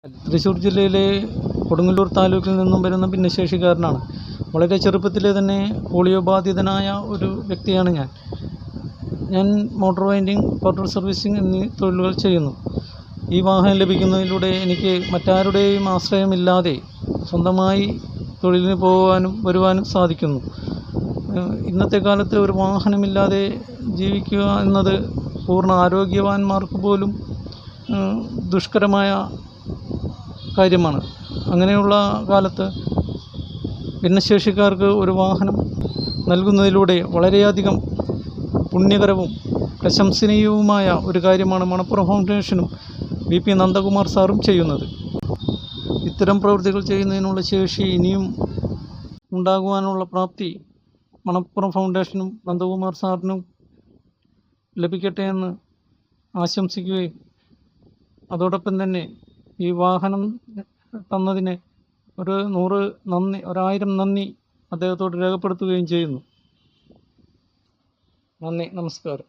തൃശ്ശൂർ ജില്ലയിലെ കൊടുങ്ങല്ലൂർ താലൂക്കിൽ നിന്നും വരുന്ന ഭിന്നശേഷിക്കാരനാണ്. വളരെ ചെറുപ്പത്തിലെ തന്നെ പോളിയോ ബാധിതനായ ഒരു വ്യക്തിയാണ് ഞാൻ മോട്ടോർ വൈൻഡിങ്, പോർട്ടൽ സർവീസിംഗ് എന്നീ തൊഴിലുകൾ ചെയ്യുന്നു. ഈ വാഹനം ലഭിക്കുന്നതിലൂടെ എനിക്ക് മറ്റാരുടെയും ആശ്രയമില്ലാതെ സ്വന്തമായി തൊഴിലിന് പോകാനും വരുവാനും സാധിക്കുന്നു. ഇന്നത്തെ കാലത്ത് ഒരു വാഹനമില്ലാതെ ജീവിക്കുക എന്നത് പൂർണ്ണ ആരോഗ്യവാന്മാർക്ക് പോലും ദുഷ്കരമായ കാര്യമാണ്. അങ്ങനെയുള്ള കാലത്ത് ഭിന്നശേഷിക്കാർക്ക് ഒരു വാഹനം നൽകുന്നതിലൂടെ വളരെയധികം പുണ്യകരവും പ്രശംസനീയവുമായ ഒരു കാര്യമാണ് മണപ്പുറം ഫൗണ്ടേഷനും VP നന്ദകുമാർ സാറും ചെയ്യുന്നത്. ഇത്തരം പ്രവൃത്തികൾ ചെയ്യുന്നതിനുള്ള ശേഷി ഇനിയും ഉണ്ടാകുവാനുള്ള പ്രാപ്തി മണപ്പുറം ഫൗണ്ടേഷനും നന്ദകുമാർ സാറിനും ലഭിക്കട്ടെ എന്ന് ആശംസിക്കുകയും അതോടൊപ്പം തന്നെ ഈ വാഹനം തന്നതിന് 1000 നന്ദി അദ്ദേഹത്തോട് രേഖപ്പെടുത്തുകയും ചെയ്യുന്നു. നന്ദി, നമസ്കാരം.